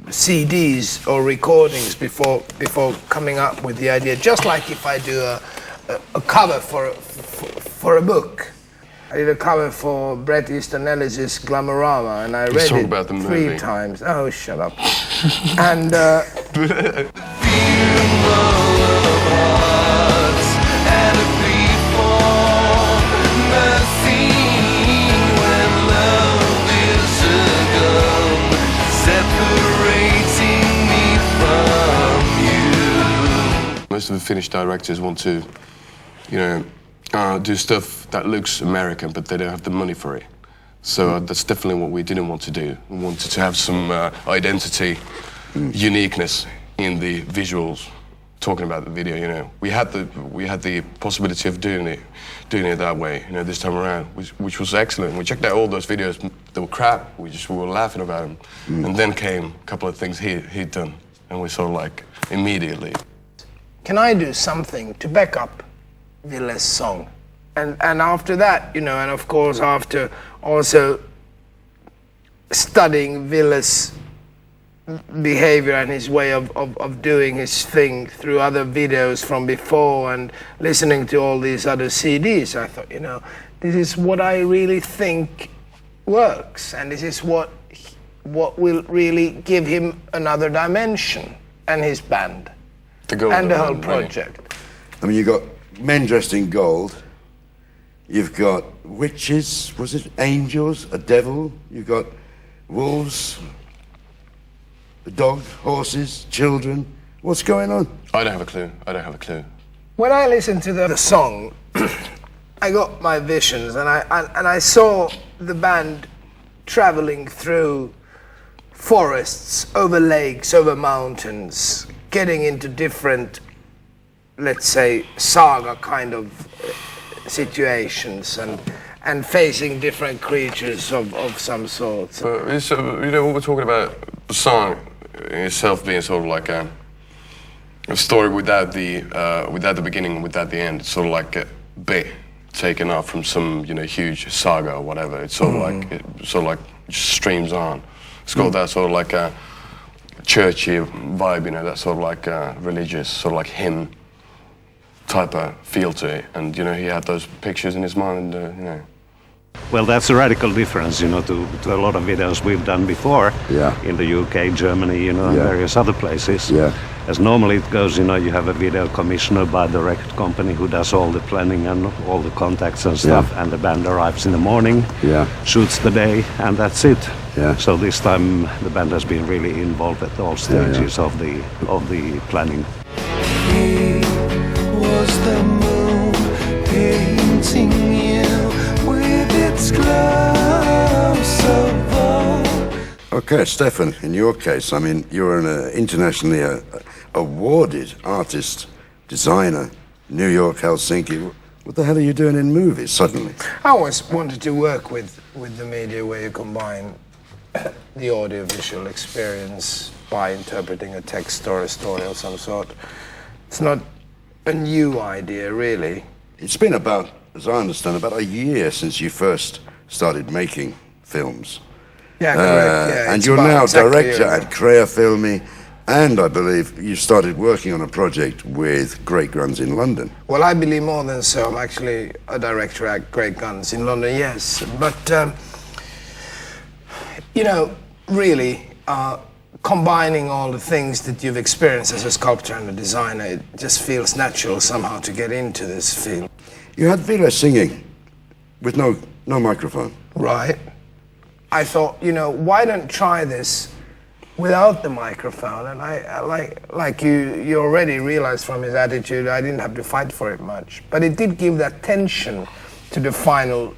CDs or recordings before coming up with the idea. Just like if I do a cover for a book. I did a cover for Bret Easton Ellis's Glamorama, and I read it about the 3 movie. times. Oh, shut up. And most of the Finnish directors want to, do stuff that looks American, but they don't have the money for it. So that's definitely what we didn't want to do. We wanted to have some identity, uniqueness in the visuals. Talking about the video, we had the possibility of doing it that way, this time around, which was excellent. We checked out all those videos; they were crap. We were laughing about them, and then came a couple of things he'd done, and we sort of like immediately. can I do something to back up Ville's song? And after that, and of course after also studying Ville's behavior and his way of doing his thing through other videos from before and listening to all these other CDs, I thought, this is what I really think works, and this is what will really give him another dimension, and his band and the whole project. I mean, you've got men dressed in gold, you've got witches, was it angels, a devil, you've got wolves, a dog, horses, children. What's going on? I don't have a clue. When I listened to the song, I got my visions, and I saw the band traveling through forests, over lakes, over mountains, getting into different, let's say, saga kind of situations, and facing different creatures of some sort. But it's, when we're talking about the song in itself being sort of like a story without the beginning, without the end. It's sort of like a bit taken off from some huge saga or whatever. It's sort of like just streams on. It's got that sort of like a churchy vibe, that sort of like religious, sort of like hymn type of feel to it. And he had those pictures in his mind, Well, that's a radical difference, to a lot of videos we've done before. Yeah. In the UK, Germany, and various other places. Yeah. As normally it goes, you have a video commissioner by the record company who does all the planning and all the contacts and stuff, and the band arrives in the morning, shoots the day, and that's it. Yeah. So this time the band has been really involved at all stages of the planning. He was the moon painting you with its gloves of gold. Okay, Stefan, in your case, I mean, you're an internationally awarded artist, designer, New York, Helsinki. What the hell are you doing in movies suddenly? I always wanted to work with the media where you combine the audio-visual experience by interpreting a text or a story of some sort. It's not a new idea, really. It's been about, as I understand, about a year since you first started making films. Yeah, correct. And you're now director at Crea Filmi, and I believe you started working on a project with Great Guns in London. Well, I believe more than so. I'm actually a director at Great Guns in London, yes. But, really, combining all the things that you've experienced as a sculptor and a designer, it just feels natural somehow to get into this field. You had Ville singing with no microphone. Right. I thought, why don't try this without the microphone? And I like you already realized from his attitude, I didn't have to fight for it much. But it did give that tension to the final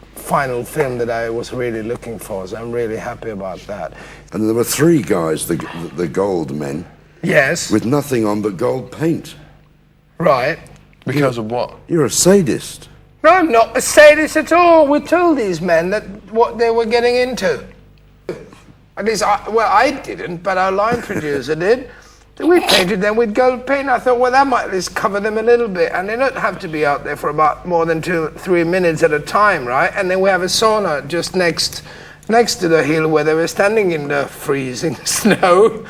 film that I was really looking for, so I'm really happy about that. And there were 3 guys, the gold men. Yes. With nothing on but gold paint. Right. Because of what? You're a sadist. No, I'm not a sadist at all. We told these men that what they were getting into. At least, I didn't, but our line producer did. We painted them with gold paint. I thought, well, that might at least cover them a little bit. And they don't have to be out there for about more than 2-3 minutes at a time, right? And then we have a sauna just next to the hill where they were standing in the freezing snow.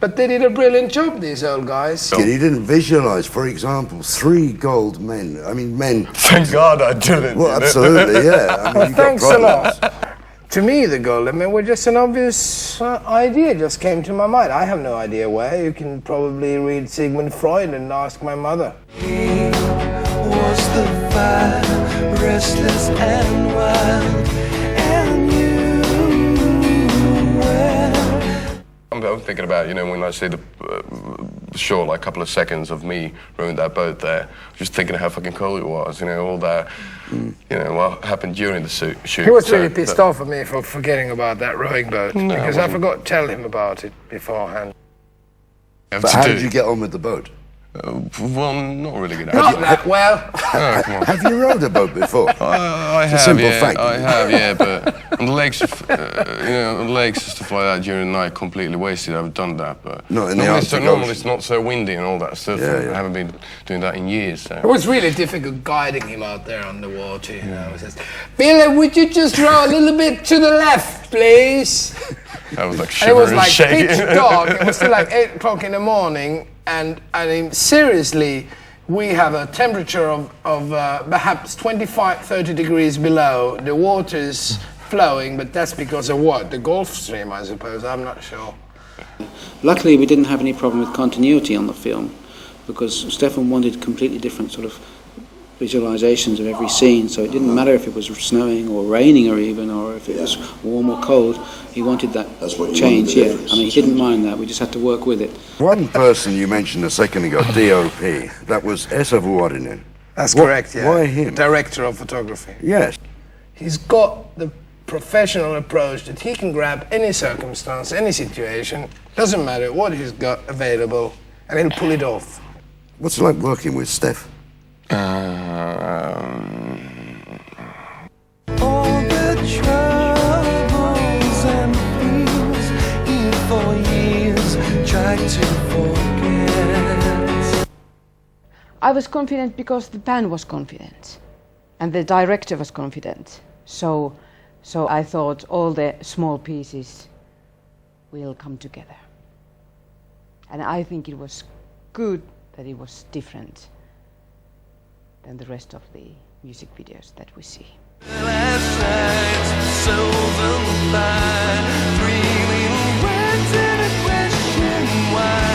But they did a brilliant job, these old guys. He didn't visualise, for example, 3 gold men. I mean, men. Thank God I didn't. Well, absolutely, yeah. I mean, you've got Thanks a problems. lot. To me, the golden men were just an obvious idea, just came to my mind. I have no idea where. You can probably read Sigmund Freud and ask my mother. He was the fire, restless and wild, and you were. I'm thinking about, you know, when I see the short, like, couple of seconds of me rowing that boat there, just thinking of how fucking cold it was, you know, all that, you know, what happened during the shoot. He was really pissed off at me for forgetting about that rowing boat, because I forgot to tell him about it beforehand. But how did you get on with the boat? Well, not really good. Not that well. Oh, come on. Have you rowed a boat before? I It's have, a simple yeah, fact. I have, yeah, but on the lakes, you know, on the lakes and stuff like that during the night, completely wasted. I've done that, but Not in the Arctic normally Ocean. it's not so windy and all that stuff. Yeah, yeah. I haven't been doing that in years. So. It was really difficult guiding him out there on the water, you know. It says, Ville, would you just row a little bit to the left, please? I was like And it was shivering and like shaking. pitch dark. It was still like 8 o'clock in the morning, and I mean, seriously, we have a temperature of perhaps 25, 30 degrees below. The water's flowing, but that's because of what? The Gulf Stream, I suppose. I'm not sure. Luckily, we didn't have any problem with continuity on the film, because Stefan wanted completely different sort of visualizations of every scene, so it didn't matter if it was snowing or raining or if it was warm or cold. He wanted that change, yeah. I mean, he didn't mind that, we just had to work with it. One person you mentioned a second ago, DOP, that was Esa Vuorinen. That's correct, yeah. Why him? Director of photography. Yes. He's got the professional approach that he can grab any circumstance, any situation, doesn't matter what he's got available, and he'll pull it off. What's it like working with Steph? all the troubles and fears he for years tried to forget. I was confident because the band was confident and the director was confident. So I thought all the small pieces will come together. And I think it was good that it was different than the rest of the music videos that we see. Last night, souls on fire, dreaming words and a question why.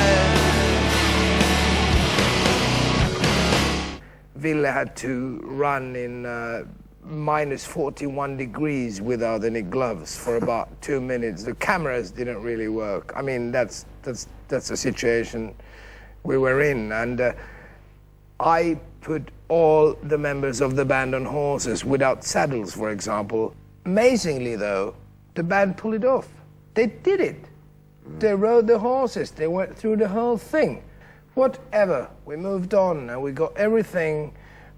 Ville had to run in minus 41 degrees without any gloves for about 2 minutes. The cameras didn't really work. I mean, that's the situation we were in, and I put all the members of the band on horses without saddles, for example. Amazingly, though, the band pulled it off. They did it. They rode the horses. They went through the whole thing. Whatever. We moved on, and we got everything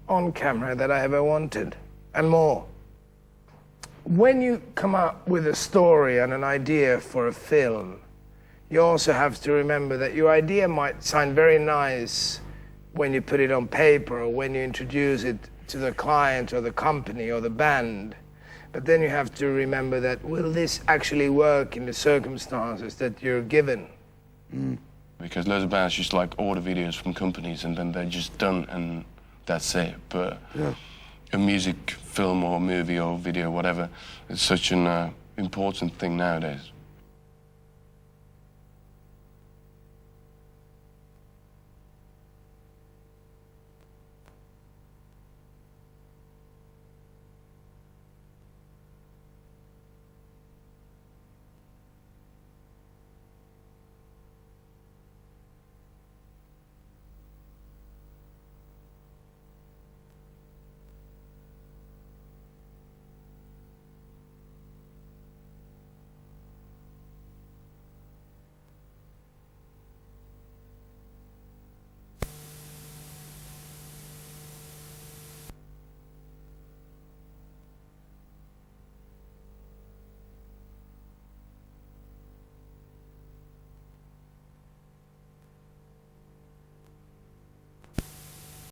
on camera that I ever wanted, and more. When you come up with a story and an idea for a film, you also have to remember that your idea might sound very nice when you put it on paper or when you introduce it to the client or the company or the band. But then you have to remember that, will this actually work in the circumstances that you're given? Because loads of bands just like order videos from companies and then they're just done and that's it. But a music film or movie or video, whatever, is such an important thing nowadays.